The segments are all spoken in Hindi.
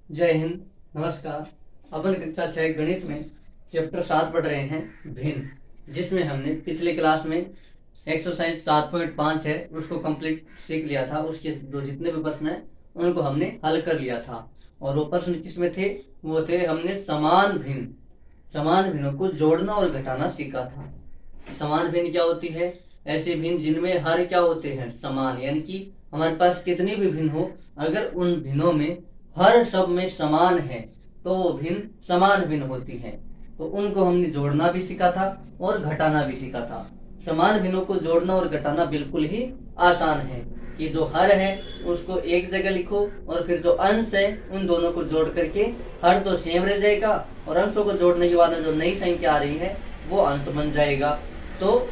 जय हिंद। नमस्कार। अपन कक्षा 6 गणित में चैप्टर 7 पढ़ रहे हैं भिन्न, जिसमें हमने पिछले क्लास में एक्सरसाइज 7.5 है उसको कंप्लीट सीख लिया था। उसके जो जितने भी प्रश्न हैं उनको हमने हल कर लिया था। और वो प्रश्न किसमें थे? वो थे हमने समान भिन्नों को जोड़ना और घटाना सीखा था। समान भिन्न क्या होती है? ऐसे भिन्न जिनमें हर क्या होते हैं? समान, यानी कि हमारे पास कितनी भी भिन्न हो, अगर उन भिन्नों में हर सब में समान है तो वो भिन्न समान भिन्न होती है। तो उनको हमने जोड़ना भी सीखा था और घटाना भी सीखा था। समान भिन्नों को जोड़ना और घटाना बिल्कुल ही आसान है कि जो हर है उसको एक जगह लिखो और फिर जो अंश है उन दोनों को जोड़ करके हर तो सेम रह जाएगा और अंशों को जोड़ने के बाद जो नई संख्या आ रही है वो अंश बन जाएगा। तो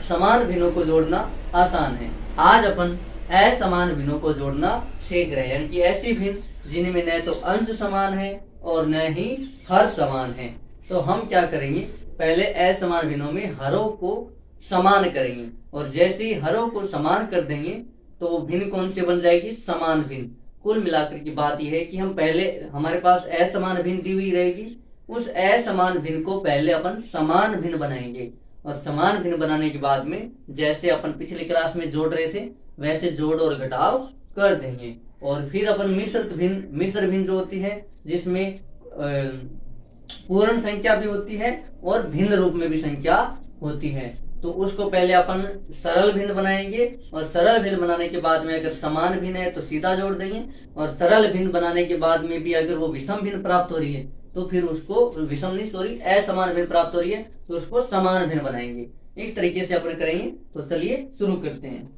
समान भिन्नों को जोड़ना आसान है। आज अपन असमान भिन्नों को जोड़ना सीख रहे हैं, यानी कि ऐसी भिन्न जिनमें न तो अंश समान है और न ही हर समान है। तो हम क्या करेंगे, पहले असमान भिन्नों में हरों को समान करेंगे और जैसे ही हरों को समान कर देंगे तो वो भिन्न कौन से बन जाएगी? समान भिन्न। कुल मिलाकर की बात यह है कि हम पहले, हमारे पास असमान भिन्न दी हुई रहेगी, उस असमान भिन्न को पहले अपन समान भिन्न बनाएंगे और समान भिन्न बनाने के बाद में जैसे अपन पिछली क्लास में जोड़ रहे थे वैसे जोड़ और घटाव कर देंगे। और फिर अपन मिश्र भिन्न जो होती है जिसमें पूर्ण संख्या भी होती है और भिन्न रूप में भी संख्या होती है, तो उसको पहले अपन सरल भिन्न बनाएंगे और सरल भिन्न बनाने के बाद में अगर समान भिन्न है तो सीधा जोड़ देंगे और सरल भिन्न बनाने के बाद में भी अगर वो विषम भिन्न प्राप्त हो रही है तो फिर उसको असमान भिन्न प्राप्त हो रही है तो उसको समान भिन्न बनाएंगे। इस तरीके से अपन करेंगे। तो चलिए शुरू करते हैं।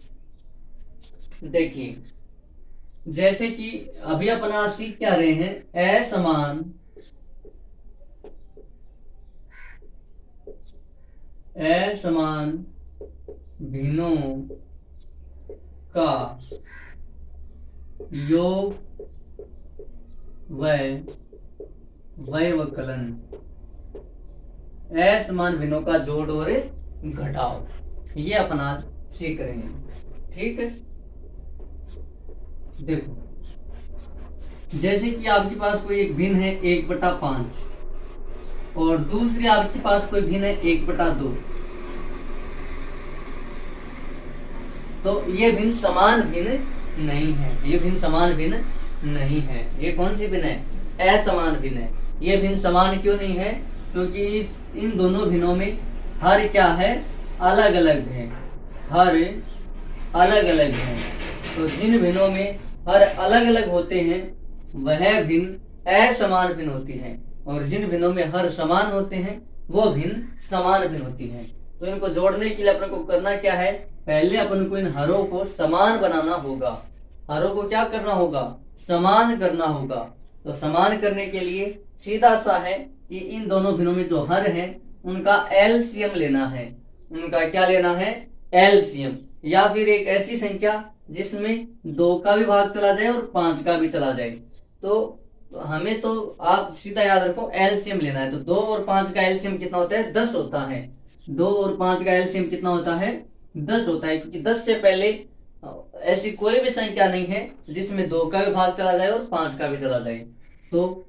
देखिए, जैसे कि अभी अपन आज सीख क्या रहे हैं, असमान भिन्नों का योग व व्यवकलन, असमान भिन्नों का जोड़ और घटाव, ये अपन आज सीख रहे हैं। ठीक है, देखो, जैसे कि आपके पास कोई एक भिन्न है 1/5 और दूसरी आपके पास कोई भिन्न है 1/2, तो ये भिन्न समान भिन्न नहीं है। ये भिन्न समान भिन्न नहीं है। ये कौन सी भिन्न है? असमान भिन्न है। ये भिन्न समान क्यों नहीं है? क्योंकि इन दोनों भिन्नों में हर क्या है? अलग अलग है। हर अलग अलग है। तो जिन भिन्नों में हर अलग अलग होते हैं वह भिन्न असमान भिन्न होती है और जिन भिन्नों में हर समान होते हैं वो भिन्न समान भिन्न होती है। तो इनको जोड़ने के लिए अपन को करना क्या है? पहले अपन को इन हरों को समान बनाना होगा। हरों को क्या करना होगा? समान करना होगा। तो समान करने के लिए सीधा सा है कि इन दोनों भिन्नों में जो हर है उनका एलसीएम लेना है। उनका क्या लेना है? एलसीएम, या फिर एक ऐसी संख्या जिसमें 2 का भी भाग चला जाए और 5 का भी चला जाए। तो हमें तो आप सीधा याद रखो एलसीएम लेना है। तो 2 और 5 का एलसीएम कितना होता है? 10 होता है। 2 और 5 का एलसीएम कितना होता है? 10 होता है, क्योंकि 10 से पहले ऐसी कोई भी संख्या नहीं है जिसमें 2 का भी भाग चला जाए और 5 का भी चला जाए। तो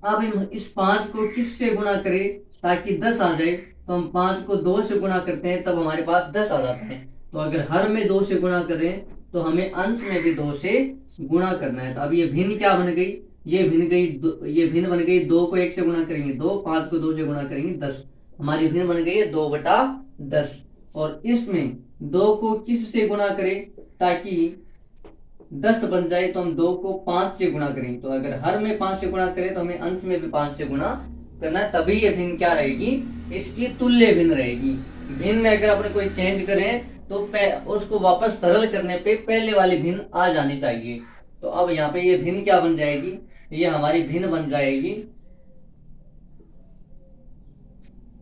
अब हम इस 5 को किससे गुणा करें ताकि 10 आ जाए? तो हम 5 को 2 से गुणा करते हैं, तब हमारे पास 10 आ जाता है। तो अगर हर में 2 से गुणा करें तो हमें अंश में भी 2 से गुणा करना है। तो अब ये भिन्न क्या बन गई? ये भिन्न बन गई 2 को 1 से गुणा करेंगे 2, 5 को 2 से गुणा करेंगे 10। हमारी भिन्न बन गई है 2/10। और इसमें 2 को किस से गुणा करें ताकि 10 बन जाए? तो हम 2 को 5 से गुणा करेंगे। तो अगर हर में 5 से गुणा करें तो हमें अंश में भी 5 से गुणा करना है, तभी ये भिन्न क्या रहेगी? इसकी तुल्य भिन्न रहेगी। भिन्न में अगर अपने कोई चेंज करें तो उसको वापस सरल करने पे पहले वाली भिन्न आ जानी चाहिए। तो अब यहाँ पे ये भिन्न क्या बन जाएगी? ये हमारी भिन्न बन जाएगी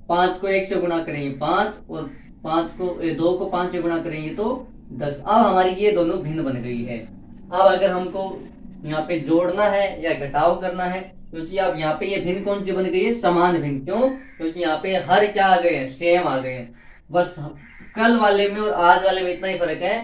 5 को 1 से गुणा करेंगे 5 और 2 को 5 से गुणा करेंगे तो 10। अब हमारी ये दोनों भिन्न बन गई है। अब अगर हमको यहाँ पे जोड़ना है या घटाव करना है, क्योंकि अब यहाँ पे ये भिन्न कौन सी बन गई है? समान भिन्न। क्यों? क्योंकि यहाँ पे हर क्या आ गए हैं? सेम आ गए हैं। बस कल वाले में और आज वाले में इतना ही फर्क है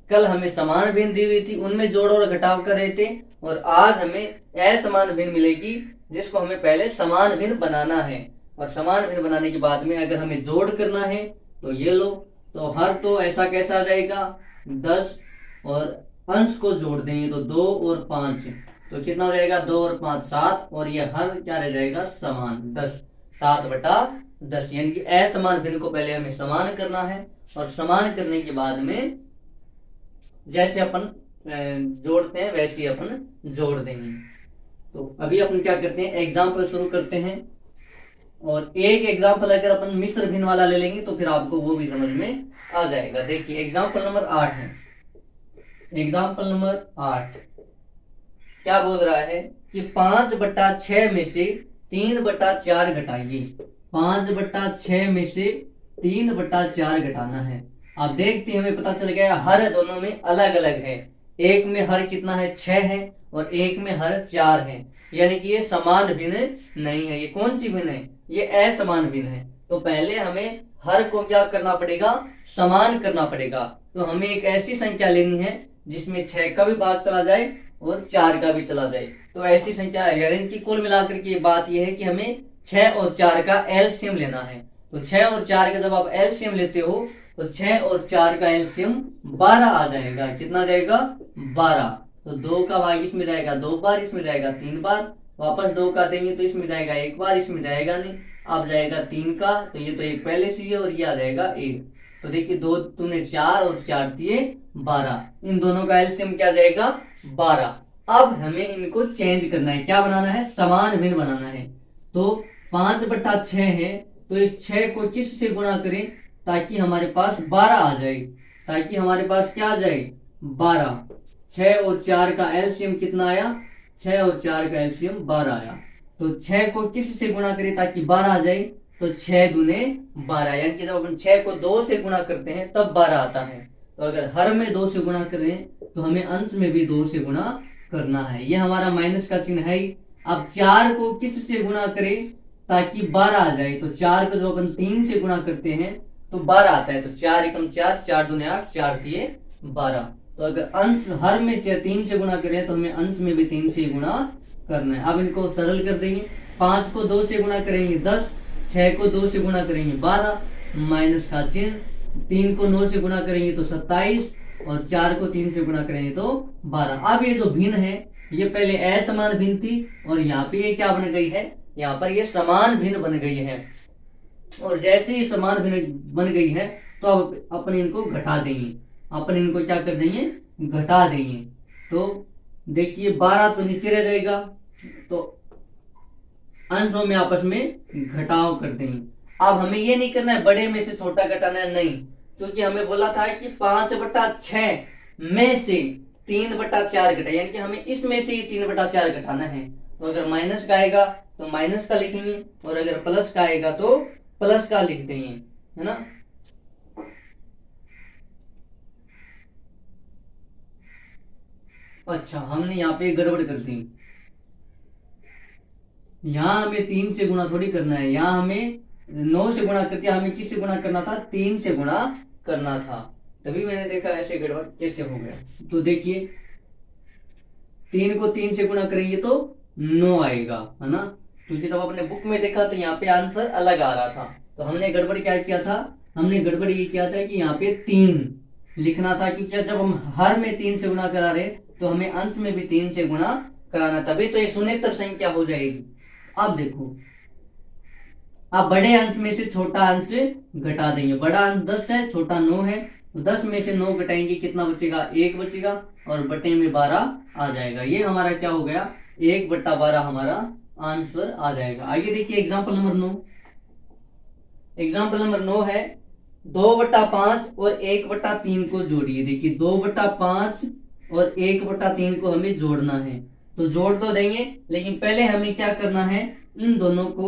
कल हमें समान भिन्न दी हुई थी, उनमें जोड़ और घटाव कर रहे थे, और आज हमें असमान भिन्न मिलेगी जिसको हमें पहले समान भिन्न बनाना है। और समान भिन्न बनाने के बाद में अगर हमें जोड़ करना है तो ये लो, तो हर तो ऐसा कैसा आ जाएगा 10, और अंश को जोड़ देंगे तो 2 और 5, तो कितना हो जाएगा 2 और 5 7, और ये हर क्या रह जाएगा समान 10, 7/10। यानी कि असमान भिन्न को पहले हमें समान करना है, और समान करने के बाद में जैसे अपन जोड़ते हैं वैसे ही अपन जोड़ देंगे। तो अभी अपन क्या करते हैं, एग्जाम्पल शुरू करते हैं। और एक एग्जाम्पल अगर अपन मिश्र भिन्न वाला ले लेंगे तो फिर आपको वो भी समझ में आ जाएगा। देखिए एग्जाम्पल नंबर 8 है। एग्जाम्पल नंबर 8 क्या बोल रहा है कि 5/6 में से 3/4 घटाइए। 5/6 में से 3/4 घटाना है। आप देखते हैं हमें पता चल गया हर दोनों में अलग अलग है। एक में हर कितना है 6 है, और एक में हर 4 है, यानी कि ये समान भिन्न नहीं है। ये कौन सी भिन्न है, ये असमान भिन्न है। तो पहले हमें हर को क्या करना पड़ेगा, समान करना पड़ेगा। तो हमें एक ऐसी संख्या लेनी है जिसमें 6 का भी भाग चला जाए और 4 का भी चला जाए। तो ऐसी संख्या यानी कि कुल मिलाकर की बात यह है कि हमें 6 और 4 का एलसीएम लेना है। तो 6 और 4 का जब आप एलसीएम लेते हो तो 6 और 4 का एलसीएम 12 आ जाएगा। कितना जाएगा 12। तो 2 का भाग इसमें जाएगा 2 बार, इसमें जाएगा 3 बार, वापस 2 का देंगे तो इसमें जाएगा 1 बार, इसमें जाएगा नहीं। अब जाएगा 3 का, तो ये तो एक पहले से ही है, और ये आ जाएगा 1। तो देखिए 2 तूने 4 और 4 दिए 12, इन दोनों का एलसीएम क्या जाएगा 12। अब हमें इनको चेंज करना है, क्या बनाना है, समान भिन्न बनाना है। तो 5/6 है, तो इस 6 को किस से गुणा करें ताकि हमारे पास 12 आ जाए, ताकि हमारे पास क्या आ जाए 12। 6 और 4 का एलसीएम कितना आया, 6 और 4 का एलसीएम 12 आया। तो 6 को किस से गुणा करें ताकि 12 आ जाए, तो 6 दूने 12, यानी कि जब अपन 6 को 2 से गुणा करते हैं तब 12 आता है। तो अगर हर में 2 से गुणा कर रहे हैं तो हमें अंश में भी 2 से गुणा करना है। ये हमारा माइनस का चिन्ह है। अब 4 को किस से गुणा करें ताकि 12 आ जाए, तो 4 को जो अपन 3 से गुणा करते हैं तो 12 आता है। तो 4 एकम 4, 4 दूने 8, 4 दिए 12। तो अगर अंश हर में 3 से गुणा करें तो हमें अंश में भी 3 से गुणा करना है। अब इनको सरल कर देंगे। 5 को 2 से गुणा करेंगे 10, 6 को 2 से गुणा करेंगे 12, माइनस का चिन्ह। 3 को 9 से गुणा करेंगे तो 27, और 4 को 3 से गुणा करेंगे तो 12। अब ये जो भिन्न है ये पहले असमान भिन्न थी, और यहाँ पे ये क्या बन गई है, यहाँ पर ये समान भिन्न बन गई है। और जैसे ही समान भिन्न बन गई है तो अब अपन इनको घटा देंगे। अपन इनको क्या कर देंगे, घटा देंगे। तो देखिए 12 तो नीचे रह जाएगा, तो अंशों में आपस में घटाव कर देंगे। अब हमें ये नहीं करना है बड़े में से छोटा घटाना है, नहीं, क्योंकि हमें बोला था कि 5/6 में से 3/4 घटा, यानी कि हमें इसमें से ही 3/4 घटाना है। तो अगर माइनस का आएगा तो माइनस का लिखेंगे, और अगर प्लस का आएगा तो प्लस का लिख देंगे, है ना। अच्छा, हमने यहाँ पे गड़बड़ कर दी। यहाँ हमें 3 से गुणा थोड़ी करना है, यहाँ हमें 9 से गुणा करके हमें किससे गुणा करना था, 3 से गुणा करना था। तभी मैंने देखा ऐसे गड़बड़ कैसे हो गया। तो देखिए 3 को 3 से गुणा करेंगे तो 9 आएगा, है ना। क्योंकि जब अपने बुक में देखा तो यहाँ पे आंसर अलग आ रहा था। तो हमने गड़बड़ क्या किया था, हमने गड़बड़ ये किया था कि यहाँ पे 3 लिखना था, क्योंकि जब हम हर में 3 से गुणा करा रहे तो हमें अंश में भी 3 से गुणा कराना, तभी तो ये शून्येतर संख्या हो जाएगी। अब देखो, अब बड़े अंश में से छोटा अंश घटा देंगे। बड़ा अंश 10 है, छोटा 9 है, तो 10 में से 9 घटाएंगे, कितना बचेगा 1 बचेगा, और बटे में 12 आ जाएगा। ये हमारा क्या हो गया, 1/12 हमारा आंसर आ जाएगा। आइए देखिए एग्जाम्पल नंबर 9। एग्जाम्पल नंबर 9 है 2/5 और 1/3 को जोड़िए। देखिए 2/5 और 1/3 को हमें जोड़ना है। तो जोड़ तो देंगे, लेकिन पहले हमें क्या करना है, इन दोनों को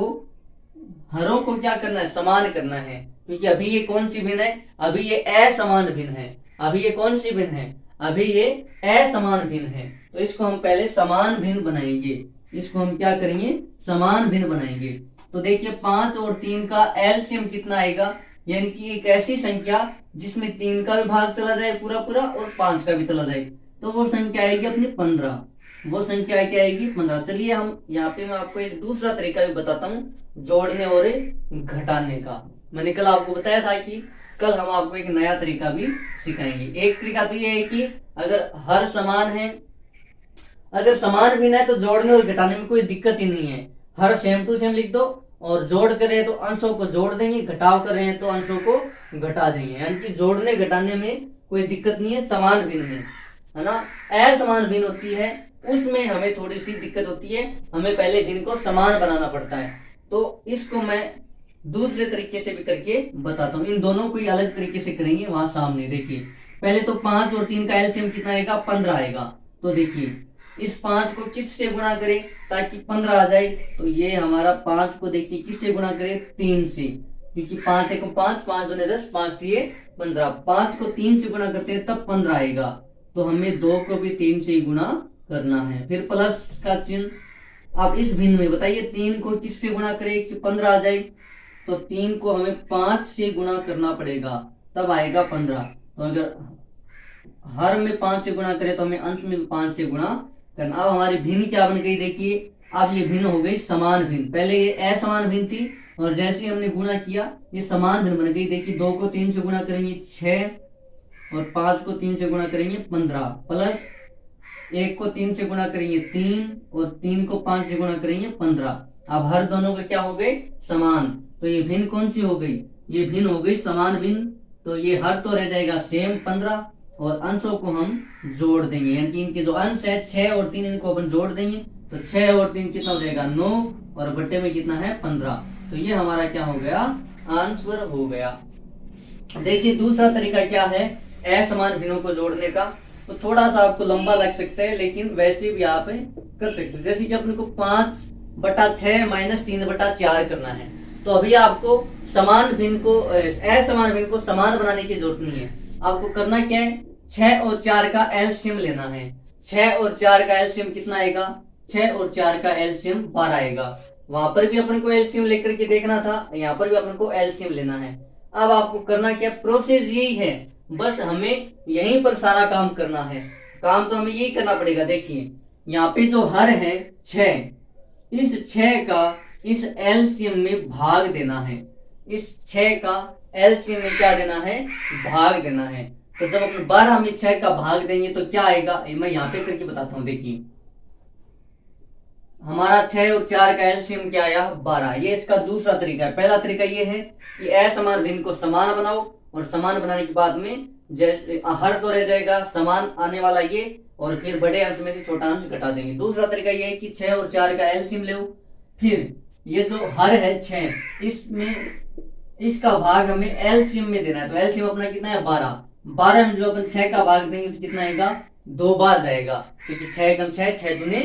हरों को क्या करना है, समान करना है। क्योंकि अभी ये कौन सी भिन्न है, अभी ये असमान भिन्न है। अभी ये कौन सी भिन्न है, अभी ये असमान भिन्न है। तो इसको हम पहले समान भिन्न बनाएंगे। इसको हम क्या करेंगे, समान भिन्न बनाएंगे। तो देखिए 5 और 3 का एलसीएम कितना आएगा, यानी कि एक ऐसी संख्या जिसमें 3 का भी भाग चला जाए पूरा पूरा और 5 का भी चला जाए, तो वो संख्या आएगी अपनी 15। वो संख्या क्या आएगी 15। चलिए हम यहाँ पे मैं आपको एक दूसरा तरीका भी बताता हूँ जोड़ने और घटाने का। मैंने कल आपको बताया था कि कल हम आपको एक नया तरीका भी सिखाएंगे। एक तरीका तो ये है कि अगर हर समान है, अगर समान भिन्न है तो जोड़ने और घटाने में कोई दिक्कत ही नहीं है। हर सेम टू सेम लिख दो और जोड़ कर रहे हैं तो अंशों को जोड़ देंगे, घटाव कर रहे हैं तो अंशों को घटा देंगे। यानी कि जोड़ने घटाने में कोई दिक्कत नहीं है समान भिन्न में, है ना। असमान भिन्न होती है उसमें हमें थोड़ी सी दिक्कत होती है, हमें पहले भिन्न को समान बनाना पड़ता है। तो इसको मैं दूसरे तरीके से भी करके बताता हूँ। इन दोनों को अलग तरीके से करेंगे वहां सामने। देखिए पहले तो 5 और 3 का एलसीएम कितना आएगा 15 आएगा। तो देखिए इस 5 को किससे गुणा करें ताकि 15 आ जाए, तो ये हमारा 5 को देखिए किससे गुणा करें 3 से, क्योंकि 5 1 5, 5 2 10, 5 3 15। 5 को 3 से गुणा करते हैं तब 15 आएगा, तो हमें 2 को भी 3 से ही गुणा करना है। फिर प्लस का चिन्ह। अब इस भिन्न में बताइए 3 को किससे गुणा करें कि 15 आ जाए, तो 3 को हमें 5 से गुणा करना पड़ेगा तब आएगा 15। तो अगर हर में 5 से गुणा करें तो हमें अंश में 5 से गुणा करना। अब हमारी भिन्न क्या बन गई देखिए, अब ये भिन्न हो गई समान भिन्न। पहले ये असमान भिन्न थी और जैसे हमने गुणा किया ये समान भिन्न बन गई। देखिए 2 को 3 से गुणा करेंगे 6 और 5 को 3 से गुणा करेंगे 15, प्लस 1 को 3 से गुणा करेंगे 3 और 3 को 5 से गुणा करेंगे 15। अब हर दोनों का क्या हो गए समान, तो ये भिन्न कौन सी हो गई, ये भिन्न हो गई समान भिन्न। तो ये हर तो रह जाएगा सेम 15 और अंशों को हम जोड़ देंगे, यानी कि इनके जो अंश है 6 और 3 इनको अपन जोड़ देंगे। तो 6 और 3 कितना हो जाएगा 9 और बट्टे में कितना है 15। तो ये हमारा क्या हो गया आंसर हो गया। देखिए दूसरा तरीका क्या है असमान भिन्नों को जोड़ने का, तो थोड़ा सा आपको लंबा लग सकता है लेकिन वैसे भी आप कर सकते हो। जैसे कि अपने को 5/6 माइनस 3/4 करना है, तो अभी आपको समान भिन्न को असमान भिन्न को समान बनाने की जरूरत नहीं है। आपको करना क्या है 6 और 4 का एलसीएम लेना है। 6 और 4 का एलसीएम कितना आएगा, 6 और 4 का एलसीएम 12 आएगा। वहां पर भी अपन को एलसीएम लेकर के देखना था, यहाँ पर भी अपन को एलसीएम लेना है। अब आपको करना क्या, प्रोसेस यही है, बस हमें यहीं पर सारा काम करना है। काम तो हमें यही करना पड़ेगा। देखिए यहाँ पे जो हर है 6, इस 6 का इस एलसीएम में भाग देना है। इस 6 का एलसीएम में क्या देना है भाग देना है। तो जब अपन 12 में 6 का भाग देंगे तो क्या आएगा, मैं यहाँ पे करके बताता हूँ। देखिए हमारा 6 और 4 का एलसीएम क्या आया 12। ये इसका दूसरा तरीका है। पहला तरीका ये है कि असमान भिन्न को समान बनाओ और समान बनाने के बाद में हर तो रह जाएगा समान आने वाला ये, और फिर बड़े अंश में से छोटा अंश घटा देंगे। दूसरा तरीका ये है कि 6 और 4 का एलसीएम लो, फिर ये जो हर है 6 इसमें इसका भाग हमें एलसीएम में देना है। तो एलसीएम अपना कितना है 12। 12 में जो अपन 6 का भाग देंगे तो कितना आएगा 2 बार जाएगा, क्योंकि 6 कम 6, 6 दूने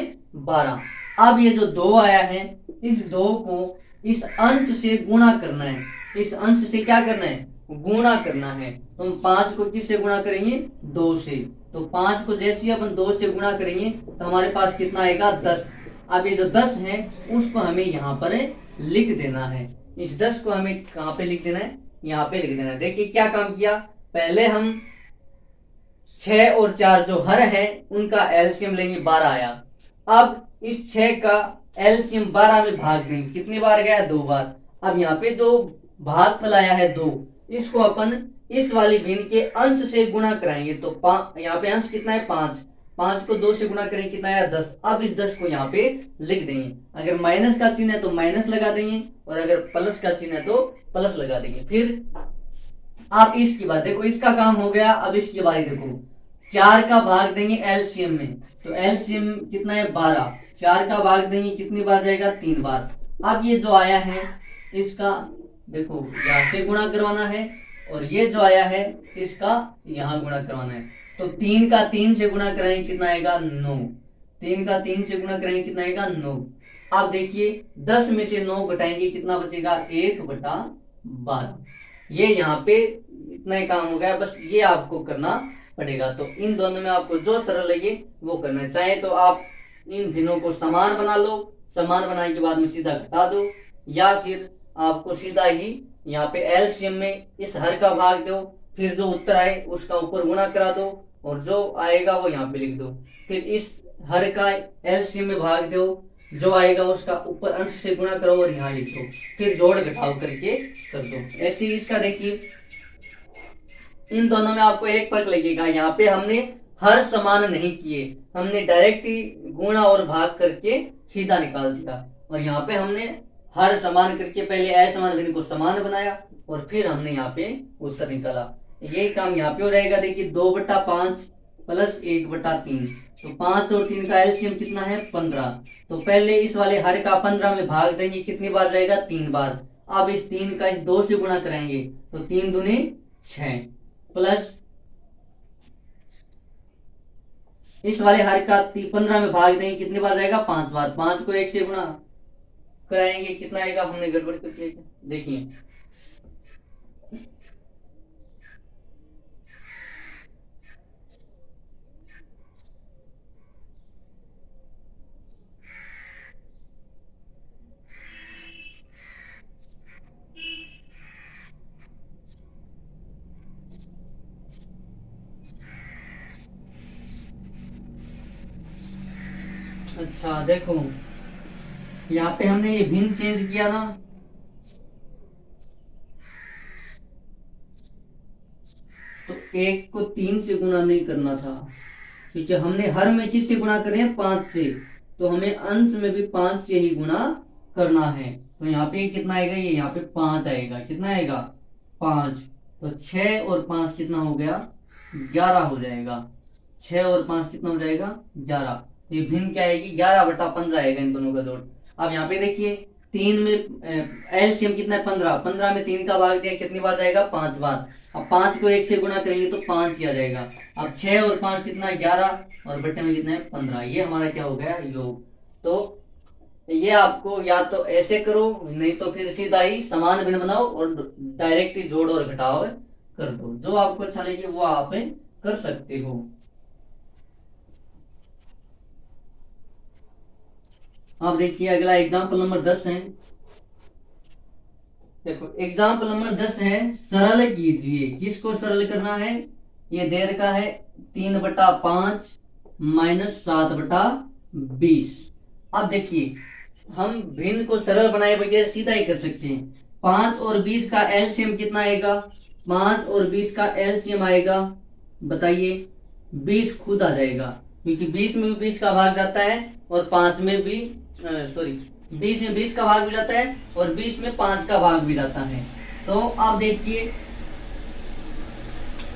12। अब ये जो 2 आया है इस 2 को इस अंश से गुणा करना है। इस अंश से क्या करना है गुणा करना है। तो हम 5 को किससे गुणा करेंगे 2 से। तो 5 को जैसे अपन 2 से गुणा करेंगे तो हमारे पास कितना आएगा 10। अब ये जो 10 है उसको हमें यहाँ पर लिख देना है। इस 10 को हमें कहाँ पे लिख देना है, यहाँ पे लिख देना है। देखिए क्या काम किया, पहले हम 6 और 4 जो हर है उनका एलसीएम लेंगे 12 आया। अब इस 6 का एलसीएम 12 में भाग देंगे, कितनी बार गया 2 बार। अब यहाँ पे जो भाग फैलाया है 2, इसको अपन इस वाली भिन्न के अंश से गुणा कराएंगे। तो यहाँ पे अंश कितना है 5, 5 को 2 से गुणा करेंगे कितना है 10। अब इस 10 को यहाँ पे लिख देंगे। अगर माइनस का चिन्ह है तो माइनस लगा देंगे और अगर प्लस का चिन्ह है तो प्लस लगा देंगे। फिर आप इसकी बात देखो, इसका काम हो गया। अब इसकी बारी देखो, 4 का भाग देंगे एलसीएम में, तो एलसीएम कितना है 12। 4 का भाग देंगे कितनी बार जाएगा 3 बार। अब ये जो आया है इसका देखो यहाँ से गुणा करवाना है और ये जो आया है इसका यहाँ गुणा करवाना है। तो 3 का 3 से गुणा कराएंगे कितना आएगा 9। 3 का 3 से गुणा कराएंगे कितना आएगा 9। अब देखिए 10 में से 9 घटाएंगे कितना बचेगा 1/12। ये यहाँ पे इतना ही काम हो गया, बस ये आपको करना पड़ेगा। तो इन दोनों में आपको जो सरल लगे वो करना है। चाहे तो आप इन भिन्नों को समान बना लो, समान बनाने के बाद में सीधा घटा दो, या फिर आपको सीधा ही यहाँ पे एलसीएम में इस हर का भाग दो, फिर जो उत्तर आए उसका ऊपर गुणा करा दो और जो आएगा वो यहाँ पे लिख दो। फिर इस हर का एलसीएम में भाग दो, जो आएगा उसका ऊपर अंश से गुणा करो और यहाँ लिख दो। फिर जोड़ घटाव करके कर दो। ऐसे ही इसका देखिए, इन दोनों में आपको एक फर्क लगेगा, यहाँ पे हमने हर समान नहीं किए, हमने डायरेक्ट ही गुणा और भाग करके सीधा निकाल दिया। और यहाँ पे हमने हर समान करके पहले असमान भिन्न को समान बनाया और फिर हमने यहाँ पे उत्तर निकाला। यही काम यहाँ पे हो जाएगा। देखिए 2/5 प्लस 1/3, तो 5 और 3 का एलसीएम कितना है 15। तो पहले इस वाले हर का 15 में भाग देंगे, कितनी बार रहेगा 3 बार। अब इस 3 का इस 2 से गुणा कराएंगे तो 3 दूनी 6 प्लस इस वाले हर का 15 में भाग देंगे, कितनी बार रहेगा 5 बार। 5 को 1 से गुणा कराएंगे, कितना आएगा, हमने गड़बड़ करके देखिए अच्छा देखो यहाँ पे हमने ये भिन्न चेंज किया ना, तो 1 को 3 से गुणा नहीं करना था, क्योंकि हमने हर में किससे गुणा करे हैं 5 से, तो हमें अंश में भी 5 से ही गुणा करना है। तो यहाँ पे कितना आएगा, ये यहाँ पे 5 आएगा, कितना आएगा 5। तो 6 और 5 कितना हो गया 11 हो जाएगा। 6 और 5 कितना हो जाएगा 11। ये भिन्न क्या आएगी 11/15 आएगा इन दोनों का जोड़। अब यहाँ पे देखिए 3 में एलसीएम कितना है 15, 15 में 3 का भाग दिया, कितनी बार जाएगा 5 बार। अब 5 को 1 से गुणा करेंगे तो 5 ही आ जाएगा। अब 6 और 5 कितना है 11 और बट्टे में कितना है 15, ये हमारा क्या हो गया योग। तो ये आपको या तो ऐसे करो, नहीं तो फिर सीधा ही समान भिन्न बनाओ और डायरेक्ट ही जोड़ और घटाव कर दो। जो आपको अच्छा लगे वो आप कर सकते हो। अब देखिए अगला एग्जाम्पल नंबर 10 है। देखो एग्जाम्पल नंबर 10 है, सरल कीजिए। किसको सरल करना है, ये दे रखा है 3/5 माइनस 7/20। अब देखिए हम भिन्न को सरल बनाए बगैर सीधा ही कर सकते हैं। 5 और 20 का एलसीएम कितना आएगा, 5 और 20 का एलसीएम आएगा, बताइए 20 खुद आ जाएगा, क्योंकि 20 में भी 20 का भाग जाता है और 5 में भी 20 में 20 का भाग भी जाता है और 20 में 5 का भाग भी जाता है। तो आप देखिए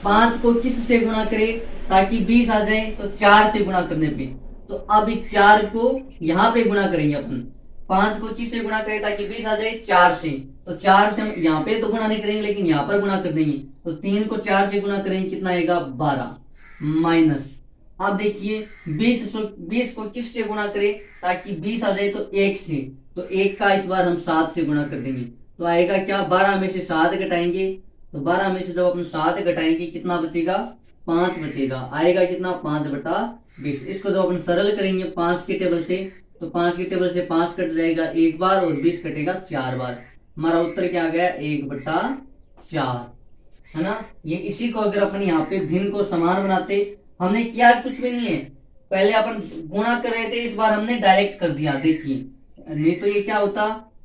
5 को किस से गुणा करें ताकि 20 आ जाए, तो 4 से गुणा करने पे। तो अब इस 4 को यहाँ पे गुणा करेंगे अपन। 5 को किस से गुणा करें ताकि 20 आ जाए 4 से, तो 4 से हम यहाँ पे तो गुणा नहीं करेंगे लेकिन यहाँ पर गुणा कर देंगे। तो 3 को 4 से गुणा करेंगे, कितना आएगा 12 माइनस। अब देखिए 20 को किस से गुणा करें ताकि 20 आ जाए, तो 1 से। तो 1 का इस बार हम 7 से गुणा कर देंगे, तो आएगा क्या 12 में से 7 घटाएंगे, तो 12 में से जब अपन 7 घटाएंगे कितना बचेगा 5 बचेगा। आएगा कितना 5/20। इसको जब अपन सरल करेंगे 5 के टेबल से, तो 5 के टेबल से 5 कट जाएगा एक बार और 20 कटेगा 4 बार। हमारा उत्तर क्या आ गया 1/4, है ना। ये इसी को अगर अपन यहाँ पे भिन्न को समान बनाते, हमने किया कुछ भी नहीं है, पहले अपन गुणा कर रहे थे, इस बार हमने डायरेक्ट कर दिया। देखिए नहीं तो ये क्या होता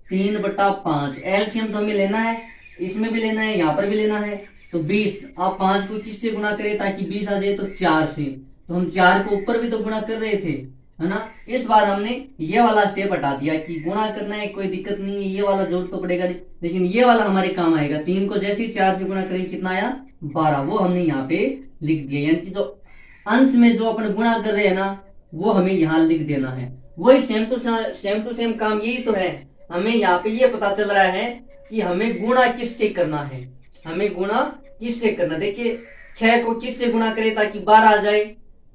3/5। एलसीएम तो हमें लेना है, इसमें भी लेना है, यहाँ पर भी लेना है। तो 20, आप 5 को किससे गुणा करें ताकि 20 आ जाए, तो 4 से। तो हम 4 को ऊपर भी तो गुणा कर रहे थे, है ना। इस बार हमने ये वाला स्टेप हटा दिया कि गुणा करना है, कोई दिक्कत नहीं है, ये वाला जोड़ तो पड़ेगा नहीं, लेकिन ये वाला हमारे काम आएगा। 3 को जैसे ही 4 से गुणा करेंगे कितना आया 12, वो हमने यहाँ पे लिख दिया। यानी कि जो अंश में जो अपन गुणा कर रहे हैं ना, वो हमें यहाँ लिख देना है। वही सेम टू सेम काम यही तो है। हमें यहाँ पे ये पता चल रहा है कि हमें गुणा किससे करना है, हमें गुणा किससे करना। देखिए 6 को किससे गुणा करें ताकि 12 आ जाए,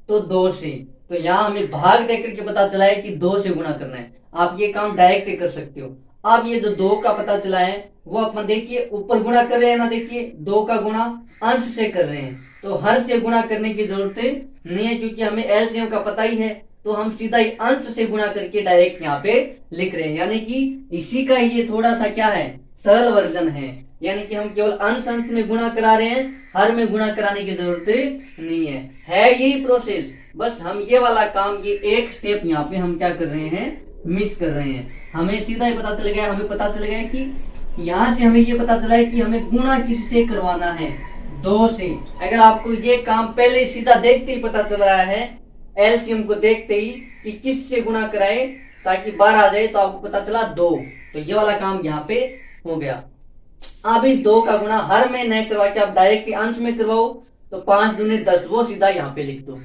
तो 2 से। तो यहाँ हमें भाग देकर के पता चला है कि 2 से गुणा करना है। आप ये काम डायरेक्ट कर सकते हो। अब ये जो 2 का पता चला है वो अपन देखिए ऊपर गुणा कर रहे हैं ना, देखिए 2 का गुणा अंश से कर रहे हैं, तो हर से गुणा करने की जरूरत नहीं है, क्योंकि हमें एलसीएम का पता ही है। तो हम सीधा ही अंश से गुणा करके डायरेक्ट यहाँ पे लिख रहे हैं। यानी कि इसी का ये थोड़ा सा क्या है, सरल वर्जन है, यानी कि हम केवल अंश अंश में गुणा करा रहे हैं, हर में गुणा कराने की जरूरत नहीं है यही प्रोसेस। बस हम ये वाला काम, ये एक स्टेप यहाँ पे हम क्या कर रहे हैं, मिस कर रहे हैं। हमें सीधा ही पता चल गया, हमें पता चल गया कि यहाँ से हमें ये पता चला है कि हमें गुणा किससे करवाना है, 2 से। अगर आपको ये काम पहले सीधा देखते ही पता चल रहा है, एलसीएम को देखते ही कि किस से गुणा कराए ताकि 12 आ जाए, तो आपको पता चला 2, तो ये वाला काम यहाँ पे हो गया। अब इस 2 का गुणा हर में न करवा के आप डायरेक्ट अंश में करवाओ, तो 5 दूनी 10, वो सीधा यहाँ पे लिख दो।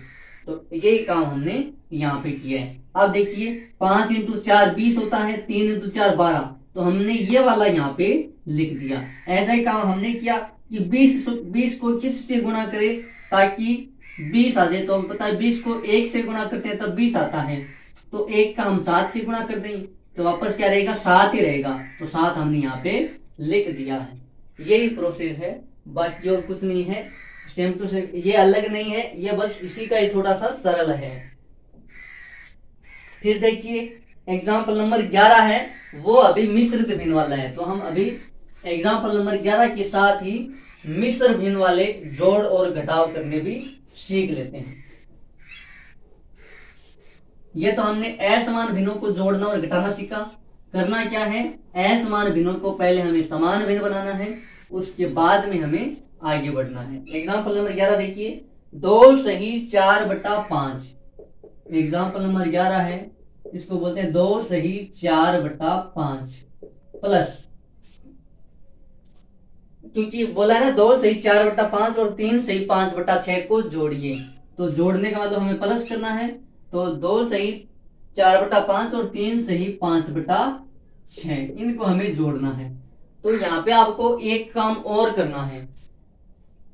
तो यही काम हमने यहाँ पे किया है। अब देखिए 5 इंटू 4 20 होता है, 3 इंटू 4 12, तो हमने ये वाला यहाँ पे लिख दिया। ऐसा ही काम हमने किया कि 20 को किस से गुणा करें ताकि 20 आ जाए, तो हम पता है 20 को 1 से गुणा करते हैं तब 20 आता है, तो 1 का हम 7 से गुणा कर देंगे तो वापस क्या रहेगा, 7 ही रहेगा, तो 7 हमने यहाँ पे लिख दिया है। यही प्रोसेस है, बाकी और कुछ नहीं है, सेम टू सेम, ये अलग नहीं है, ये बस इसी का ही थोड़ा सा सरल है। फिर देखिए एग्जाम्पल नंबर 11 है, वो अभी मिश्रित भिन्न वाला है, तो हम अभी एग्जाम्पल नंबर 11 के साथ ही मिश्र भिन्न वाले जोड़ और घटाव करने भी सीख लेते हैं। ये तो हमने असमान भिन्नों को जोड़ना और घटाना सीखा। करना क्या है, असमान भिन्नों को पहले हमें समान भिन्न बनाना है, उसके बाद में हमें आगे बढ़ना है। एग्जाम्पल नंबर 11 देखिए, 2 सही 4/5। एग्जाम्पल नंबर 11 है, इसको बोलते हैं 2 सही 4/5 प्लस, क्योंकि बोला है ना 2 सही 4/5 और 3 सही 5/6 को जोड़िए, तो जोड़ने का मतलब हमें प्लस करना है, तो 2 सही 4/5 और 3 सही 5/6, इनको हमें जोड़ना है। तो यहाँ पे आपको एक काम और करना है,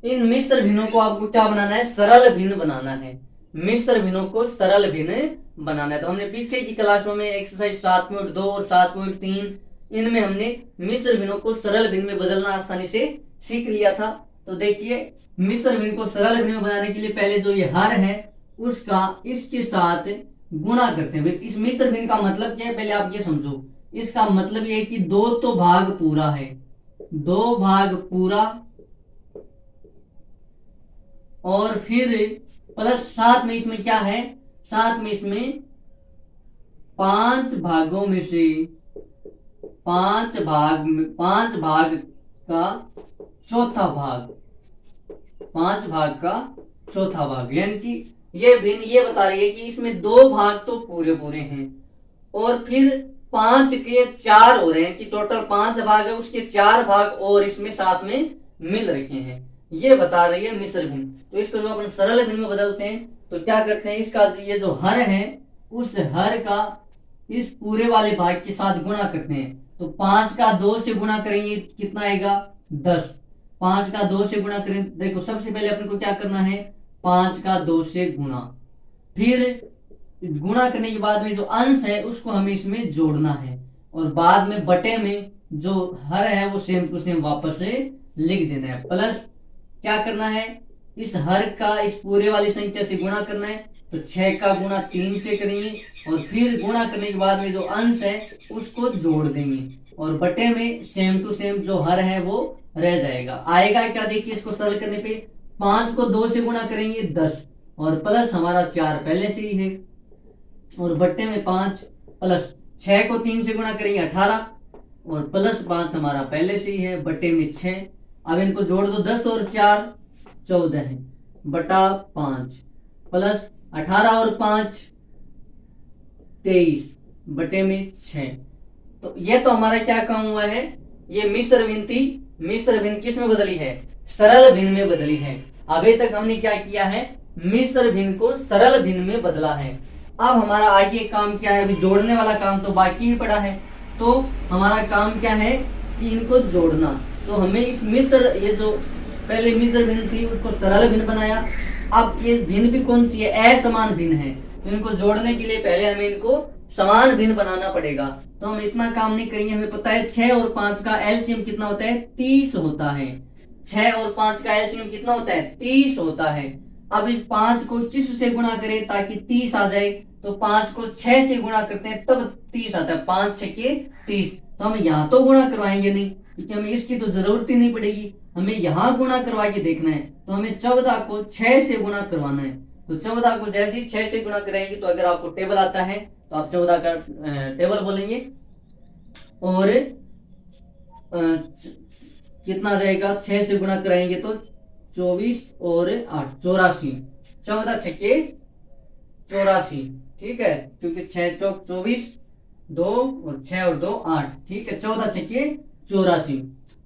इन मिश्र भिन्नों को आपको क्या बनाना है, सरल भिन्न बनाना है। मिश्र भिन्नों को सरल भिन्न बनाना है। तो हमने पीछे की क्लासों में एक्सरसाइज 7.2 और 7.3 इनमें हमने मिश्र भिन्नों को सरल भिन्न में बदलना आसानी से सीख लिया था। तो देखिए मिश्र भिन्न को सरल भिन्न में बनाने के लिए पहले जो ये हर है उसका इसके साथ गुणा करते हैं। इस मिश्र भिन्न का मतलब क्या है, पहले आप ये समझो। इसका मतलब ये है कि 2 तो भाग पूरा है, 2 भाग पूरा, और फिर प्लस साथ में इसमें क्या है, साथ में इसमें 5 भागों में से 5 भाग का चौथा भाग, 5 भाग का चौथा भाग, यानी कि ये भिन्न ये बता रही है कि इसमें 2 भाग तो पूरे पूरे हैं और फिर 5 के 4 हो रहे हैं, कि टोटल 5 भाग है, उसके 4 भाग और इसमें साथ में मिल रखे हैं, ये बता रही है मिश्र भिन्न। तो इसको जो अपन सरल भिन्न में बदलते हैं तो क्या करते हैं, इसका ये जो हर है उस हर का इस पूरे वाले भाग के साथ गुणा करते हैं। तो 5 का 2 से गुणा करेंगे कितना आएगा, 10। 5 का 2 से गुणा करें, देखो सबसे पहले अपन को क्या करना है, 5 का 2 से गुणा, फिर गुणा करने के बाद में जो अंश है उसको हमें इसमें जोड़ना है, और बाद में बटे में जो हर है वो सेम टू सेम वापस से लिख देना है। प्लस क्या करना है, इस हर का इस पूरे वाली संख्या से गुणा करना है, तो 6 का गुणा 3 से करेंगे, और फिर गुणा करने के बाद में जो अंश है उसको जोड़ देंगे, और बटे में सेम टू सेम जो हर है वो रह जाएगा। आएगा क्या, देखिए इसको सरल करने पे 5 को 2 से गुणा करेंगे 10, और प्लस हमारा 4 पहले से ही है, और बट्टे में 5 प्लस 6 को 3 से गुणा करेंगे 18, और प्लस 5 हमारा पहले से ही है, बट्टे में 6। अब इनको जोड़ दो, 10 और 4 14 है, बटा 5 प्लस 18 और 5 23 बटे में 6। तो ये तो हमारा क्या काम हुआ है, ये मिश्र भिन्न थी। मिश्र भिन्न किस में बदली है, सरल भिन्न में बदली है। अभी तक हमने क्या किया है, मिश्र भिन्न को सरल भिन्न में बदला है। अब हमारा आगे काम क्या है, अभी जोड़ने वाला काम तो बाकी ही पड़ा है। तो हमारा काम क्या है कि इनको जोड़ना। तो हमें इस मिश्र, ये जो पहले मिश्र भिन्न थी उसको सरल भिन्न बनाया। अब ये भिन्न भी कौन सी है, असमान भिन्न है, तो इनको जोड़ने के लिए पहले हमें इनको समान भिन्न बनाना पड़ेगा। तो हम इतना काम नहीं करेंगे, हमें पता है 6 और 5 का एलसीएम कितना होता है, 30 होता है। 6 और 5 का एलसीएम कितना होता है, 30 होता है। अब इस 5 को किस से गुणा करें ताकि 30 आ जाए, तो 5 को 6 से गुणा करते हैं तब 30 आता है, 5 6 के 30। तो हम यहाँ तो गुणा करवाएंगे नहीं, क्योंकि हमें इसकी तो जरूरत ही नहीं पड़ेगी, हमें यहाँ गुणा करवा के देखना है। तो हमें 14 को 6 से गुणा करवाना है। तो 14 को जैसे ही 6 से गुणा कराएंगे, तो अगर आपको टेबल आता है तो आप 14 का टेबल बोलेंगे, और कितना रहेगा, 6 से गुणा कराएंगे तो 24 और 8 84, 14 छक्के 84, ठीक है, क्योंकि 6 चौक 24, 2 और 6 और 2 8, ठीक है, 14 छक्के 84।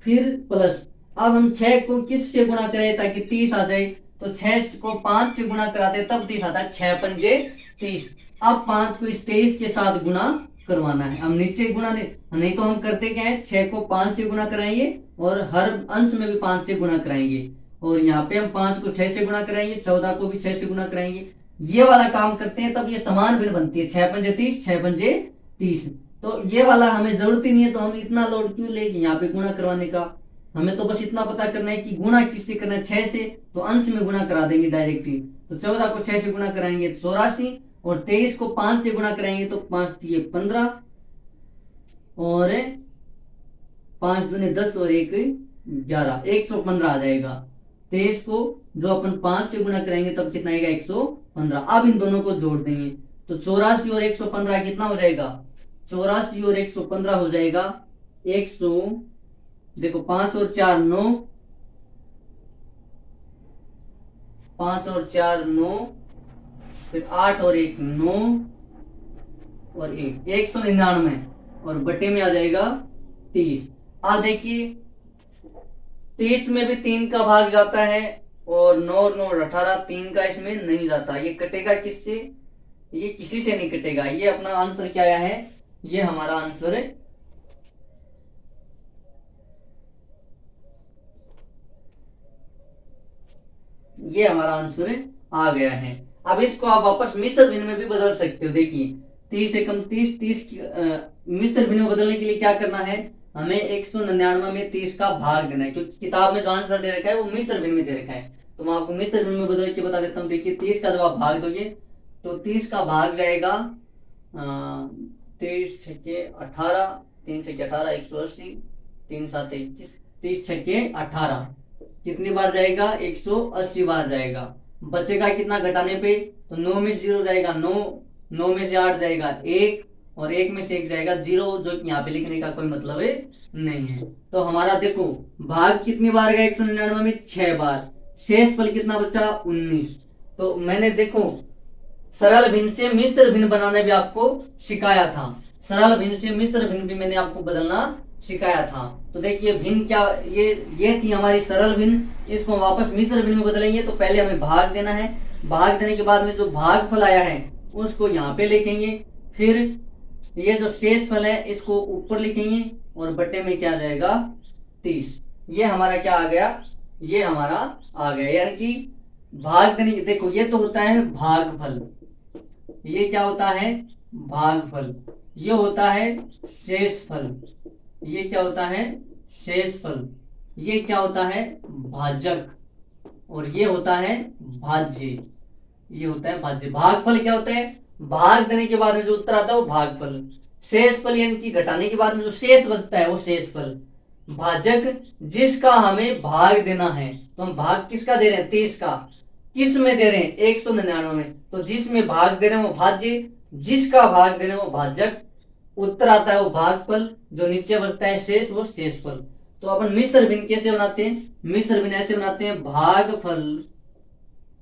फिर प्लस, अब हम 6 को किस से गुणा करें ताकि 30 आ जाए, तो 6 को 5 से गुणा कराते तब 30 आता है, 6 पंजे 30। अब 5 को इस 23 के साथ गुणा करवाना है, हम नीचे गुणा नहीं तो हम करते क्या है, 6 को 5 से गुणा कराएंगे और हर अंश में भी 5 से गुणा कराएंगे, और यहाँ पे हम 5 को 6 से गुणा कराएंगे, 14 को भी 6 से गुणा कराएंगे, ये वाला काम करते हैं, तब ये समान भिन्न बनती है, 6 पंजे 30, 6 पंजे 30। तो ये वाला हमें जरूरत ही नहीं है, तो हम इतना लोड क्यों लेंगे यहाँ पे गुणा करवाने का। हमें तो बस इतना पता करना है कि गुणा किससे करना है, 6 से, तो अंश में गुणा करा देंगे डायरेक्टली। तो 14 को 6 से गुणा कराएंगे 84, और 23 को 5 से गुणा कराएंगे तो 5 दिए 15, और 5 दूने 10 और 1 11, 115 आ जाएगा। 23 को जो अपन 5 से गुणा कराएंगे तब कितना आएगा, 115। अब इन दोनों को जोड़ देंगे, तो 84 और 115 कितना हो जाएगा, 84 और 115 हो जाएगा 100, देखो 5 और 4 9, 5 और 4 9, फिर 8 और 1 9, और 1 199, और बटे में आ जाएगा 30। अब देखिए 30 में भी 3 का भाग जाता है, और 9 और 9 18, 3 का इसमें नहीं जाता, ये कटेगा किससे, ये किसी से नहीं कटेगा। ये अपना आंसर क्या आया है, ये हमारा आंसर है, ये हमारा आंसर आ गया है। अब इसको आप वापस मिश्र भिन्न में भी बदल सकते हो। देखिए 30 से कम 30, 30 मिश्र भिन्न में बदलने के लिए क्या करना है, हमें 199 में 30 का भाग देना है, क्योंकि किताब में जो आंसर दे रखा है वो मिश्र भिन्न में दे रखा है। तो मैं आपको मिश्र भिन्न में बदल के बता देता हूँ। देखिए 30 का जब आप भाग दोगे तो 30 का भाग जाएगा 30 छक्के 18, 3 छक्के 18, 180, 3 7 21, 30 छक्के 18 कितनी बार जाएगा, 180 बार जाएगा। बचेगा कितना घटाने पे, तो 9 में 0 जाएगा 9, 9 में से 8 जाएगा 1, और 1 में से 1 जाएगा 0, जो यहाँ पे लिखने का कोई मतलब नहीं है। तो हमारा देखो भाग कितनी बार गया, 199 में 6 बार, शेष फल कितना बचा 19। तो मैंने देखो सरल भिन्न से मिश्र भिन्न बनाना भी आपको सिखाया था, सरल भिन्न से मिश्र भिन्न भी मैंने आपको बदलना सिखाया था। तो देखिए भिन्न क्या, ये थी हमारी सरल भिन्न, इसको वापस मिश्र भिन्न में बदलेंगे। तो पहले हमें भाग देना है, भाग देने के बाद में जो भागफल आया है उसको यहाँ पे लिखेंगे, फिर ये जो शेष फल है इसको ऊपर लिखेंगे, और बटे में क्या जाएगा 30। ये हमारा क्या आ गया, ये हमारा आ गया, यानी कि भाग देने। देखो ये तो होता है भागफल, ये क्या होता है भागफल, ये होता है शेषफल, ये क्या होता है शेषफल, ये क्या होता है भाजक, और ये होता है भाज्य, ये होता है भाज्य। भागफल क्या होता है, भाग देने के बाद में जो उत्तर आता है वो भागफल। शेषफल यानी कि घटाने के बाद में जो शेष बचता है वो शेषफल। भाजक जिसका हमें भाग देना है, तो हम भाग किसका दे रहे हैं 30 का, किस में दे रहे हैं 199 में, तो जिसमें भाग दे रहे हैं वो भाज्य, जिसका भाग दे रहे हैं वो भाजक, उत्तर आता है वो भागफल, जो नीचे बचता है शेष वो शेषफल। तो अपन मिश्र भिन्न कैसे बनाते हैं, मिश्र भिन्न ऐसे बनाते हैं भागफल,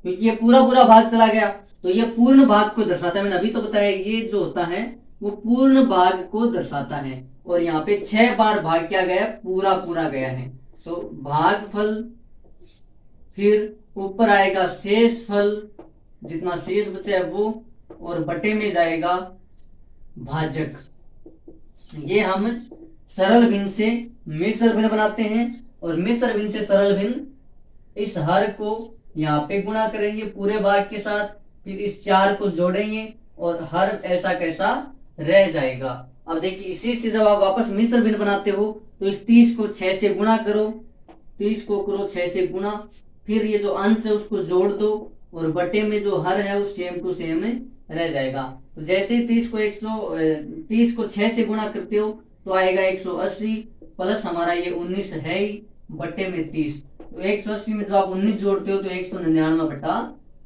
क्योंकि ये पूरा पूरा भाग चला गया तो ये पूर्ण भाग को दर्शाता है। मैंने अभी तो बताया ये जो होता है वो पूर्ण भाग को दर्शाता है, और यहाँ पे 6 बार भाग क्या गया, पूरा पूरा गया है। तो भागफल, फिर ऊपर आएगा शेषफल, जितना शेष बचा है वो, और बटे में जाएगा भाजक। ये हम सरल भिन्न से मिश्र भिन्न बनाते हैं, और मिश्र भिन्न से सरल भिन्न, इस हर को यहाँ पे गुणा करेंगे पूरे भाग के साथ, फिर इस 4 को जोड़ेंगे और हर ऐसा कैसा रह जाएगा। अब देखिए इसी से जब आप वापस मिश्र भिन्न बनाते हो तो इस 30 को 6 से गुणा करो, 30 को करो 6 से गुणा, फिर ये जो अंश है उसको जोड़ दो, और बटे में जो हर है वो सेम टू सेम रह जाएगा। तो जैसे ही 30 को 6 से गुणा करते हो तो आएगा 180 प्लस हमारा ये 19 है ही बट्टे में 30। तो 180 में जब आप 19 जोड़ते हो तो 199 बटा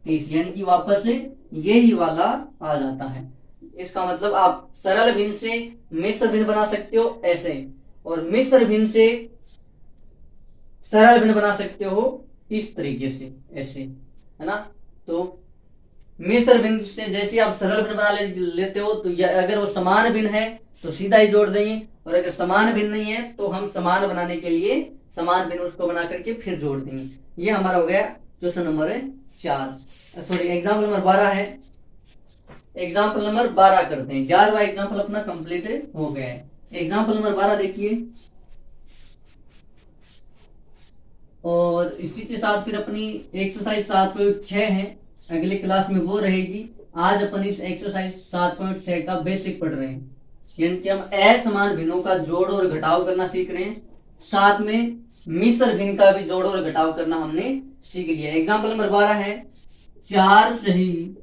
30, यानी कि वापस यही वाला आ जाता है। इसका मतलब आप सरल भिन्न से मिश्र भिन्न बना सकते हो ऐसे, और मिश्र भिन्न से सरल भिन्न बना सकते हो इस तरीके से, ऐसे, है ना। तो मिश्र भिन्न से जैसे आप सरल भिन्न बना लेते हो, तो अगर वो समान भिन्न है तो सीधा ही जोड़ देंगे, और अगर समान भिन्न नहीं है तो हम समान बनाने के लिए समान भिन्न उसको बना करके फिर जोड़ देंगे। ये हमारा हो गया question number 4, sorry example number 12 है। एग्जाम्पल नंबर 12 करते हैं, 11वां एग्जाम्पल अपना कंप्लीट हो गया है। एग्जाम्पल नंबर 12 देखिए, और इसी के साथ फिर अपनी एक्सरसाइज 7.6 है, अगली क्लास में वो रहेगी। आज अपन इस एक्सरसाइज 7.6 का बेसिक पढ़ रहे हैं, यानी कि हम असमान भिन्नों का जोड़ और घटाव करना सीख रहे हैं, साथ में मिश्र भिन्न का भी जोड़ और घटाव करना हमने सीख लिया। एग्जाम्पल नंबर 12 है, 4 सही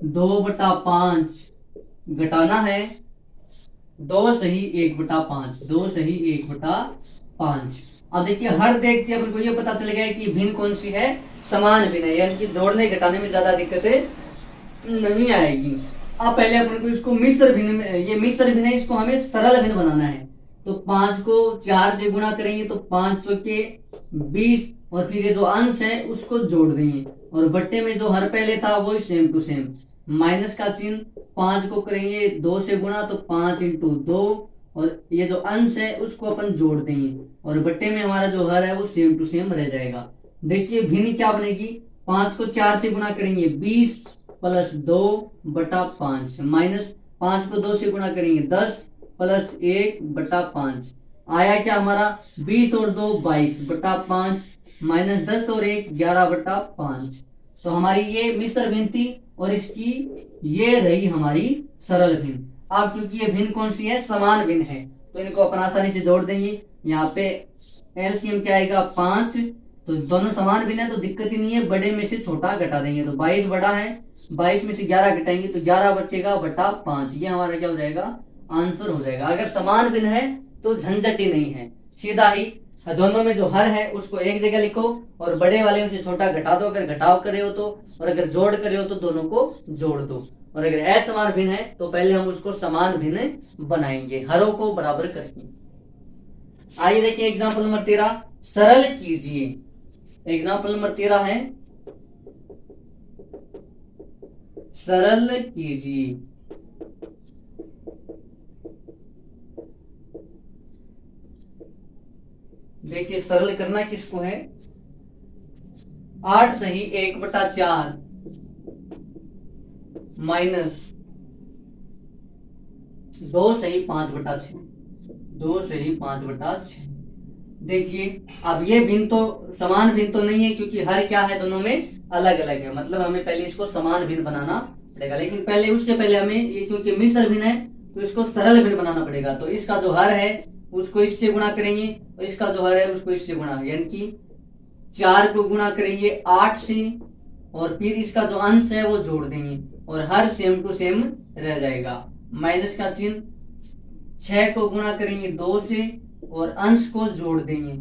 2/5 घटाना है 2 सही 1/5, 2 सही 1/5। अब देखिए हर देखते अपन को ये पता चल गया है कि भिन्न कौन सी है, समान भिन्न है, यानी कि जोड़ने घटाने में ज्यादा दिक्कतें नहीं आएगी। अब पहले अपन को इसको मिश्र भिन्न में, ये मिश्र भिन्न है, इसको हमें सरल भिन्न बनाना है। तो 5 को 4 से गुणा करेंगे तो 5 के 20, और फिर ये जो अंश है उसको जोड़ देंगे, और बट्टे में जो हर पहले था वो सेम टू सेम, माइनस का चिन्ह, 5 को करेंगे 2 से गुणा तो 5 × 2, और ये जो अंश है उसको अपन जोड़ देंगे, और बट्टे में हमारा जो हर है वो सेम टू सेम रह जाएगा। देखिए भिन्न क्या बनेगी, 5 को 4 से गुणा करेंगे 20 प्लस 2/5, माइनस 5 को 2 से गुणा करेंगे 10 प्लस 1/5, आया क्या हमारा 20 और 2 22/5, माइनस 10 और 1 11/5। तो हमारी ये मिश्र भिन्न थी, और इसकी ये रही हमारी सरल भिन्न। अब क्योंकि ये भिन्न कौन सी है, समान भिन्न है, तो इनको अपन आसानी से जोड़ देंगे। यहाँ पे एलसीएम क्या आएगा 5, तो दोनों समान भिन्न है तो दिक्कत ही नहीं है, बड़े में से छोटा घटा देंगे, तो 22 बड़ा है, 22 में से 11 घटाएंगे तो 11 बचेगा बटा 5, ये हमारा क्या हो जाएगा, आंसर हो जाएगा। अगर समान भिन्न है तो झंझट ही नहीं है, सीधा ही दोनों में जो हर है उसको एक जगह लिखो, और बड़े वाले में से छोटा घटा दो अगर घटाव करे हो तो, और अगर जोड़ करे हो तो दोनों को जोड़ दो, और अगर असमान भिन्न है तो पहले हम उसको समान भिन्न बनाएंगे, हरों को बराबर करके। आइए देखिए एग्जाम्पल नंबर 13, सरल कीजिए। एग्जाम्पल नंबर 13 है, सरल कीजिए। देखिए सरल करना किसको है, 8 सही 1/4 माइनस 2 सही 5/6, 2 सही 5/6। देखिए अब ये भिन्न तो समान भिन्न तो नहीं है, क्योंकि हर क्या है दोनों में अलग अलग है, मतलब हमें पहले इसको समान भिन्न बनाना पड़ेगा, लेकिन पहले उससे पहले हमें ये क्योंकि मिश्र भिन्न है तो इसको सरल भिन्न बनाना पड़ेगा। तो इसका जो हर है उसको इससे गुणा करेंगे, और इसका जो हर है उसको इससे गुणा, यानी कि 4 को गुणा करेंगे 8 से, और फिर इसका जो अंश है वो जोड़ देंगे, और हर सेम टू सेम रह जाएगा, माइनस का चिन्ह, 6 को गुणा करेंगे 2 से, और अंश को जोड़ देंगे,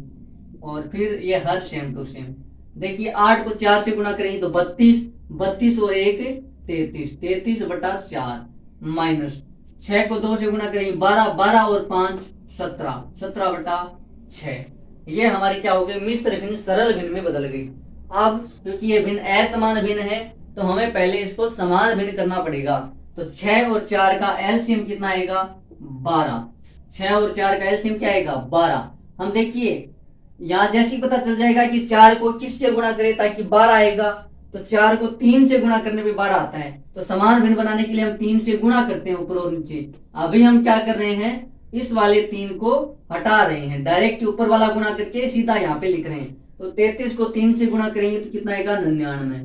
और फिर ये हर सेम टू सेम। देखिए 8 को 4 से गुणा करेंगे तो 32, 32 और 1 33, 33/4, माइनस 6 को 2 से गुणा करेंगे 12, 12 और 5 17, 17/6। ये हमारी क्या हो गई, मिश्र भिन्न सरल भिन्न में बदल गई। अब क्योंकि ये भिन्न असमान भिन्न है तो हमें पहले इसको समान भिन्न करना पड़ेगा। तो 6 और 4 का एलसीएम कितना आएगा, 12। 6 और 4 का एलसीएम क्या आएगा, 12। हम देखिए यहाँ जैसे ही पता चल जाएगा कि 4 को किससे गुणा करे ताकि 12 आएगा, तो 4 को 3 से गुणा करने पे 12 आता है, तो समान भिन्न बनाने के लिए हम 3 से गुणा करते हैं ऊपर और नीचे। अभी हम क्या कर रहे हैं, इस वाले 3 को हटा रहे हैं, डायरेक्ट ऊपर वाला गुणा करके सीधा यहाँ पे लिख रहे हैं। तो 33 को 3 से गुणा करेंगे तो कितना आएगा, 99।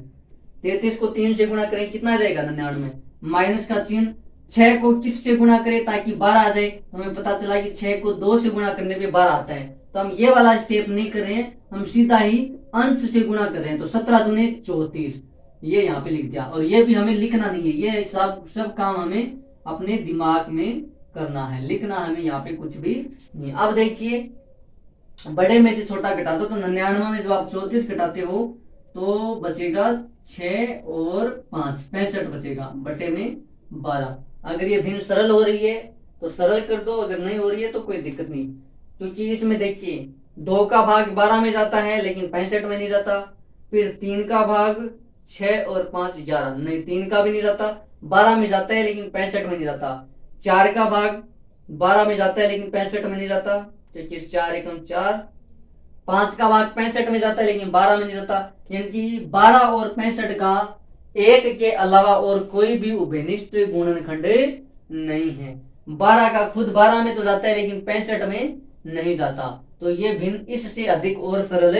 33 को 3 से गुणा करेंगे कितना रहेगा, 99, माइनस का चिन्ह। 6 को किससे गुणा करें ताकि 12 आ जाए, तो हमें पता चला कि 6 को 2 से गुणा करने पे 12 आता है, तो हम ये वाला स्टेप नहीं कर रहे हैं, हम सीधा ही अंश से गुणा कर रहे हैं। तो 17 दूने 34, ये यहाँ पे लिख दिया, और ये भी हमें लिखना नहीं है, ये सब काम हमें अपने दिमाग में करना है, लिखना हमें यहाँ पे कुछ भी नहीं। अब देखिए बड़े में से छोटा घटा दो, तो 99 में जो आप 34 घटाते हो तो बचेगा 6 और 5, 65 बचेगा बटे में 12। अगर ये भिन्न सरल हो रही है तो सरल कर दो, अगर नहीं हो रही है तो कोई दिक्कत नहीं, क्योंकि इसमें देखिए 2 का भाग 12 में जाता है लेकिन 65 में नहीं जाता। फिर 3 का भाग 6 और 5 11, नहीं 3 का भी नहीं जाता, 12 में जाता है लेकिन 65 में नहीं जाता। 4 का भाग 12 में जाता है लेकिन 65 में नहीं जाता, क्योंकि 4 एकम 4। 5 का भाग 65 में जाता है लेकिन 12 में नहीं जाता, यानी कि 12 और 65 का एक के अलावा और कोई भी उभयनिष्ठ गुणनखंड नहीं है। 12 का खुद 12 में तो जाता है लेकिन 65 में नहीं जाता, तो ये भिन्न इससे अधिक और सरल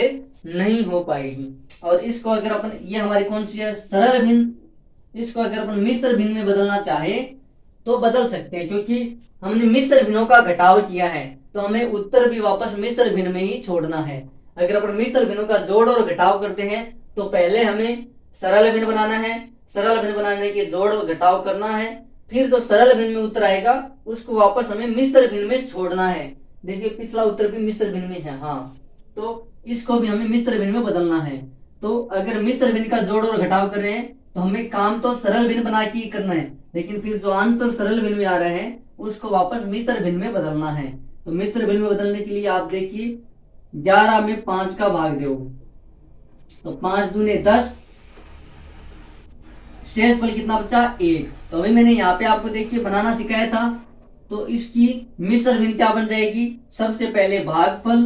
नहीं हो पाएगी। और इसको अगर अपन, ये हमारी कौन सी है, सरल भिन्न, इसको अगर अपन मिश्र भिन्न में बदलना चाहे तो बदल सकते हैं, क्योंकि हमने मिश्र भिन्नों का घटाव किया है तो हमें उत्तर भी वापस मिश्र भिन्न में ही छोड़ना है। अगर अपन मिश्र भिन्नों का जोड़ और घटाव करते हैं तो पहले हमें सरल भिन्न बनाना है, सरल भिन्न बनाने के जोड़ और घटाव करना है, फिर जो सरल भिन्न में उत्तर आएगा उसको वापस हमें मिश्र भिन्न में छोड़ना है। देखिए पिछला उत्तर भी मिश्र भिन्न में है, हाँ, तो इसको भी हमें मिश्र भिन्न में बदलना है। तो अगर मिश्र भिन्न का जोड़ और घटाव कर रहे हैं तो हमें काम तो सरल भिन्न बना के ही करना है, लेकिन फिर जो आंसर सरल भिन्न में आ रहे हैं उसको वापस मिश्र भिन्न में बदलना है। तो मिश्र भिन्न में बदलने के लिए आप देखिए 11 में 5 का भाग दो तो 5 दूने 10, शेष फल कितना बचा 1। तो अभी मैंने यहाँ पे आपको देखिए बनाना सिखाया था, तो इसकी मिश्र भिन्न क्या बन जाएगी, सबसे पहले भागफल,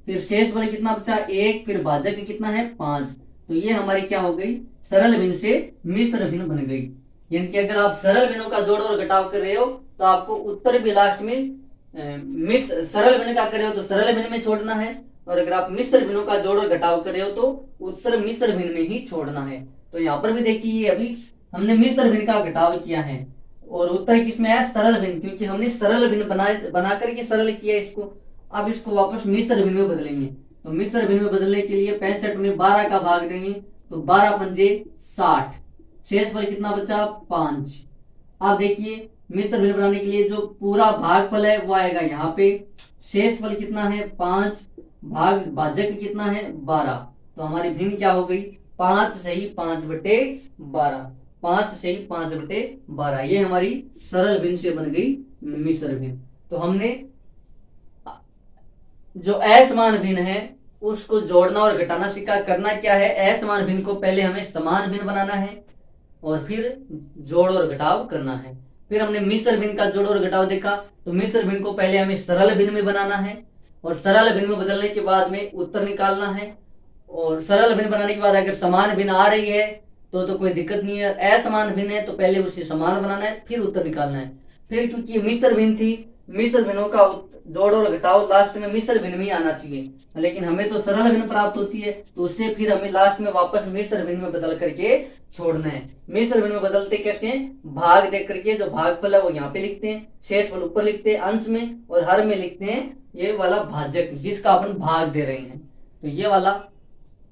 फिर शेष फल कितना बचा 1, फिर भाजक कितना है 5। तो ये हमारी क्या हो गई, सरल भिन्न से मिश्र भिन्न बन गई। यानी कि अगर आप सरल भिन्नों का जोड़ और घटाव कर रहे हो तो आपको उत्तर भी लास्ट में सरल भिन्न का कर रहे हो तो सरल भिन्न में छोड़ना है, और अगर आप मिश्र भिन्नों का जोड़ और घटाव कर रहे हो तो उत्तर मिश्र भिन्न में ही छोड़ना है। तो यहाँ पर भी देखिए अभी हमने मिश्र भिन्न का घटाव किया है और उत्तर किसमें है, सरल भिन्न, क्योंकि हमने सरल भिन्न बना करके सरल किया इसको। अब इसको वापस मिश्र भिन्न में बदलेंगे, तो मिश्र भिन्न में बदलने के लिए 65 में 12 का भाग देंगे तो 12 पंजे 60, शेष फल कितना बचा 5। अब देखिए मिश्र भिन्न बनाने के लिए जो पूरा भागफल है वो आएगा यहाँ पे, शेष फल कितना है 5, भाजक कितना है 12। तो हमारी भिन्न क्या हो गई, 5 सही 5 बटे 12, 5 सही 5 बटे 12। ये हमारी सरल भिन्न से बन गई मिश्र भिन्न। तो हमने जो असमान भिन्न है उसको जोड़ना और घटाना सीखा। करना क्या है, असमान भिन्न को पहले हमें समान भिन्न बनाना है और फिर जोड़ और घटाव करना है। फिर हमने मिश्र भिन्न का जोड़ और घटाव देखा, तो मिश्र भिन्न को पहले हमें सरल भिन्न में बनाना है और सरल भिन्न में बदलने के बाद में उत्तर निकालना है। और सरल भिन्न बनाने के बाद अगर समान भिन्न आ रही है तो कोई दिक्कत नहीं है, असमान भिन्न है तो पहले उसे समान बनाना है फिर उत्तर निकालना है। फिर क्योंकि मिश्र भिन्न थी, मिश्र भिन्नों का जोड़ और घटाव लास्ट में मिश्र भिन्न में ही आना चाहिए, लेकिन हमें तो सरल भिन्न प्राप्त होती है तो उससे फिर हमें लास्ट में वापस मिश्र भिन्न में बदल करके छोड़ना है। मिश्र भिन्न में बदलते कैसे हैं, भाग देख करके जो भागफल है वो यहाँ पे लिखते हैं, शेष फल ऊपर लिखते हैं अंश में, और हर में लिखते हैं ये वाला भाजक जिसका अपन भाग दे रहे हैं। तो ये वाला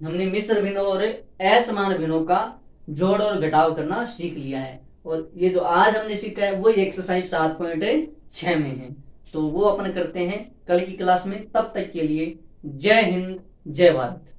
हमने मिश्र भिन्न और असमान भिन्नों का जोड़ और घटाव करना सीख लिया है। और ये जो आज हमने सीखा है वो एक्सरसाइज 7.6 में है, तो वो अपन करते हैं कल की क्लास में। तब तक के लिए जय हिंद जय भारत।